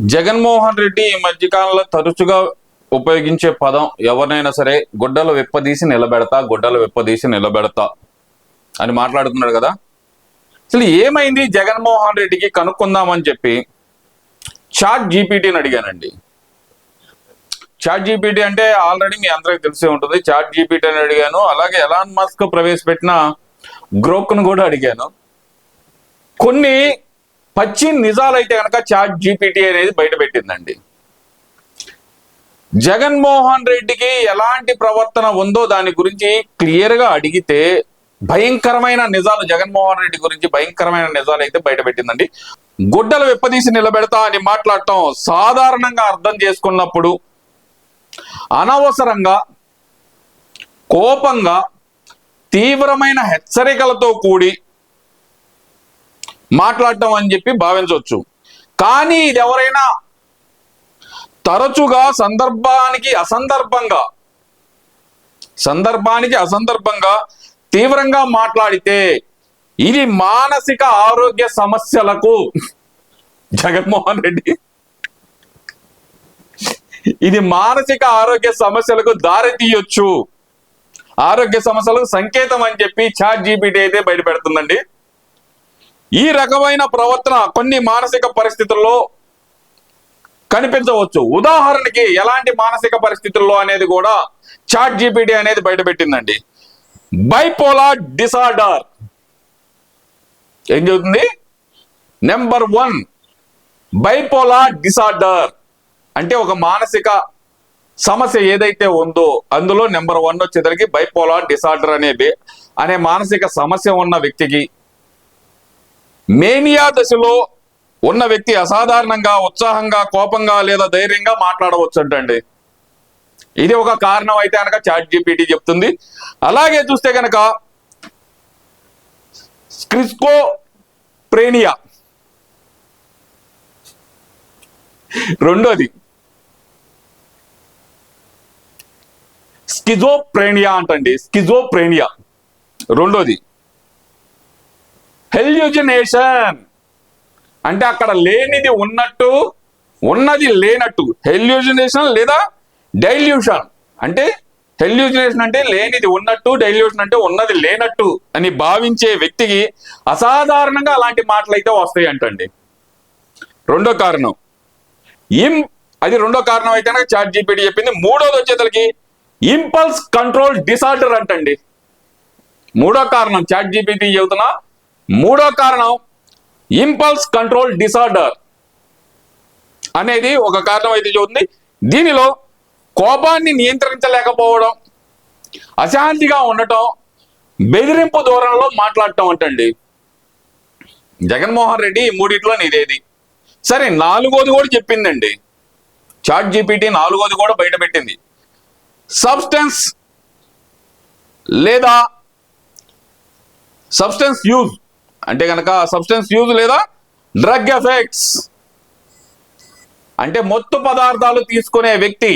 జగన్మోహన్ రెడ్డి ఈ మధ్యకాలంలో తరచుగా ఉపయోగించే పదం ఎవరినైనా సరే గుడ్డలు విప్పదీసి నిలబెడతా అని మాట్లాడుతున్నాడు కదా. అసలు ఏమైంది జగన్మోహన్ రెడ్డికి కనుక్కుందామని చెప్పి చాట్ జీపీటీని అడిగానండి. చాట్ జీపీటీ అంటే ఆల్రెడీ మీ అందరికి తెలిసే ఉంటుంది. చాట్ జీపీటీ అని అడిగాను, అలాగే ఎలాన్ మస్క్ ప్రవేశపెట్టిన గ్రోక్ను కూడా అడిగాను. కొన్ని పచ్చి నిజాలైతే కనుక చాట్ జీపీటీ అనేది బయటపెట్టిందండి. జగన్మోహన్ రెడ్డికి ఎలాంటి ప్రవర్తన ఉందో దాని గురించి క్లియర్గా అడిగితే భయంకరమైన నిజాలు, జగన్మోహన్ రెడ్డి గురించి భయంకరమైన నిజాలు అయితే బయటపెట్టిందండి. గుడ్డలు విప్పదీసి నిలబెడతా అని మాట్లాడటం సాధారణంగా అర్థం చేసుకున్నప్పుడు అనవసరంగా, కోపంగా, తీవ్రమైన హెచ్చరికలతో కూడి మాట్లాడటం అని చెప్పి భావించవచ్చు. కానీ ఇది ఎవరైనా తరచుగా సందర్భానికి అసందర్భంగా తీవ్రంగా మాట్లాడితే ఇది మానసిక ఆరోగ్య సమస్యలకు జగన్మోహన్ రెడ్డి ఇది మానసిక ఆరోగ్య సమస్యలకు దారి తీయొచ్చు, ఆరోగ్య సమస్యలకు సంకేతం అని చెప్పి చాట్ జీపీటీ అయితే బయటపెడుతుందండి. ఈ రకమైన ప్రవర్తన కొన్ని మానసిక పరిస్థితుల్లో కనిపించవచ్చు. ఉదాహరణకి ఎలాంటి మానసిక పరిస్థితుల్లో అనేది కూడా చాట్ జీపీటీ అనేది బయటపెట్టిందండి. బైపోలార్ డిసార్డర్ ఏం చెబుతుంది? నెంబర్ 1 బైపోలార్ డిసార్డర్ అంటే ఒక మానసిక సమస్య ఏదైతే ఉందో అందులో నెంబర్ 1 వచ్చేసరికి బైపోలార్ డిసార్డర్ అనే మానసిక సమస్య ఉన్న వ్యక్తికి, మేనియా దశలో ఉన్న వ్యక్తి అసాధారణంగా, ఉత్సాహంగా, కోపంగా లేదా ధైర్యంగా మాట్లాడవచ్చు అంటండి. ఇది ఒక కారణం అయితే కనుక చాట్ జీపీటీ చెప్తుంది. అలాగే చూస్తే కనుక స్కిజోఫ్రెనియా రెండోది, స్కిజోఫ్రెనియా అంటండి. స్కిజోఫ్రెనియా రెండోది. హెల్యూజినేషన్ అంటే అక్కడ లేనిది ఉన్నట్టు, ఉన్నది లేనట్టు. హెల్యూజినేషన్ లేదా డైల్యూషన్ అంటే, హెల్యూజినేషన్ అంటే లేనిది ఉన్నట్టు, డైల్యూషన్ అంటే ఉన్నది లేనట్టు అని భావించే వ్యక్తికి అసాధారణంగా అలాంటి మాటలు అయితే వస్తాయి అంటండి. రెండో కారణం అది రెండో కారణం అయితే కనుక చాట్ జీపీటీ చెప్పింది. మూడోది వచ్చేసరికి ఇంపల్స్ కంట్రోల్ డిసార్డర్ అంటండి. మూడో కారణం చాట్ జీపీటీ చెబుతున్నా, మూడో కారణం ఇంపల్స్ కంట్రోల్ డిసార్డర్ అనేది ఒక కారణం అయితే చెబుతుంది. దీనిలో కోపాన్ని నియంత్రించలేకపోవడం, అశాంతిగా ఉండటం, బెదిరింపు ధోరణిలో మాట్లాడటం అంటండి. జగన్మోహన్ రెడ్డి ఈ మూడిట్లో ఇదేది. సరే, నాలుగోది కూడా చెప్పిందండి చాట్ జీపీటీ. నాలుగోది కూడా బయటపెట్టింది. సబ్స్టెన్స్ లేదా సబ్స్టెన్స్ యూజ్ అంటే కనుక సబ్స్టెన్స్ యూజ్ లేదా డ్రగ్ ఎఫెక్ట్స్ అంటే మత్తు పదార్థాలు తీసుకునే వ్యక్తి,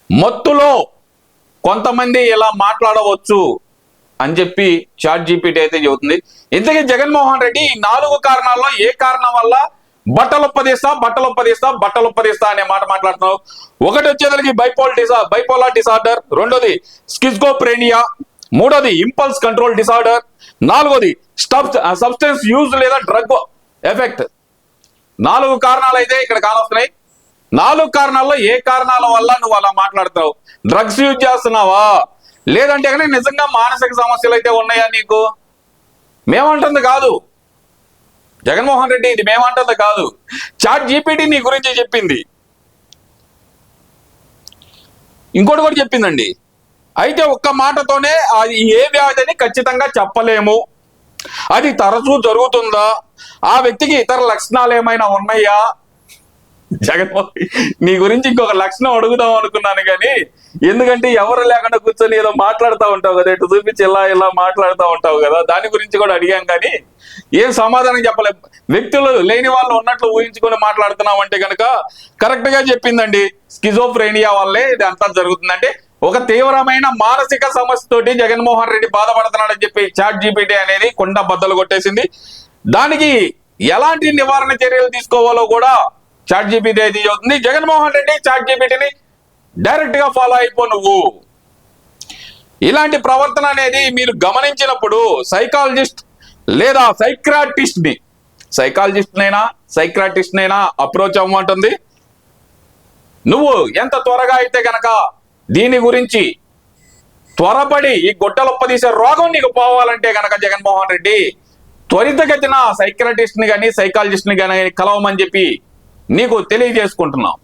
మత్తులో కొంతమంది ఇలా మాట్లాడవచ్చు అని చెప్పి చాట్ జీపీటీ అయితే చెబుతుంది. ఇంతకీ జగన్మోహన్ రెడ్డి ఈ 4 కారణాల్లో ఏ కారణం వల్ల బట్టలొప్పదీస్తా అనే మాట మాట్లాడుతున్నావు? ఒకటి వచ్చేసరికి బైపోలార్ డిసార్డర్, రెండోది స్కిజోఫ్రెనియా, మూడోది ఇంపల్స్ కంట్రోల్ డిసార్డర్, నాలుగోది సబ్స్టెన్స్ యూజ్ లేదా డ్రగ్ ఎఫెక్ట్. 4 కారణాలు అయితే ఇక్కడ కానొస్తున్నాయి. 4 కారణాల్లో ఏ కారణాల వల్ల నువ్వు అలా మాట్లాడుతున్నావు? డ్రగ్స్ యూజ్ చేస్తున్నావా, లేదంటే కానీ నిజంగా మానసిక సమస్యలు అయితే ఉన్నాయా నీకు? మేమంటుంది కాదు జగన్మోహన్ రెడ్డి, ఇది మేమంటుంది కాదు, చాట్ జీపీటీ నీ గురించి చెప్పింది. ఇంకోటి కూడా చెప్పిందండి. అయితే ఒక్క మాటతోనే అది ఏ వ్యాధిని ఖచ్చితంగా చెప్పలేము, అది తరచూ జరుగుతుందా, ఆ వ్యక్తికి ఇతర లక్షణాలు ఏమైనా ఉన్నాయా? జగన్మోహన్ నీ గురించి ఇంకొక లక్షణం అడుగుదాం అనుకున్నాను కానీ, ఎందుకంటే ఎవరు లేకుండా కూర్చొని ఏదో మాట్లాడుతూ ఉంటావు కదా, ఇటు చూపించి ఇలా మాట్లాడుతూ ఉంటావు కదా, దాని గురించి కూడా అడిగాం కానీ ఏం సమాధానం చెప్పలేము. వ్యక్తులు లేని వాళ్ళు ఉన్నట్లు ఊహించుకొని మాట్లాడుతున్నాం అంటే కనుక కరెక్ట్ గా చెప్పిందండి. స్కిజోఫ్రెనియా వల్లే ఇది అంతా జరుగుతుందంటే ఒక తీవ్రమైన మానసిక సమస్యతోటి జగన్మోహన్ రెడ్డి బాధపడుతున్నాడని చెప్పి చాట్ జీపీటీ అనేది కొండ బద్దలు కొట్టేసింది. దానికి ఎలాంటి నివారణ చర్యలు తీసుకోవాలో కూడా ChatGPT అయితే చెబుతుంది. జగన్మోహన్ రెడ్డి ChatGPTని డైరెక్ట్ గా ఫాలో అయిపో నువ్వు. ఇలాంటి ప్రవర్తన అనేది మీరు గమనించినప్పుడు సైకాలజిస్ట్ లేదా సైక్రాటిస్ట్ నైనా అప్రోచ్ అవ్వమంటుంది. నువ్వు ఎంత త్వరగా అయితే గనక దీని గురించి త్వరపడి ఈ గొడ్డలొప్పదీసే రోగం నీకు పోవాలంటే గనక జగన్మోహన్ రెడ్డి త్వరితగతిన సైక్రాటిస్ట్ ని కానీ సైకాలజిస్ట్ ని కానీ కలవమని చెప్పి నీకు తెలియజేసుకుంటున్నాం.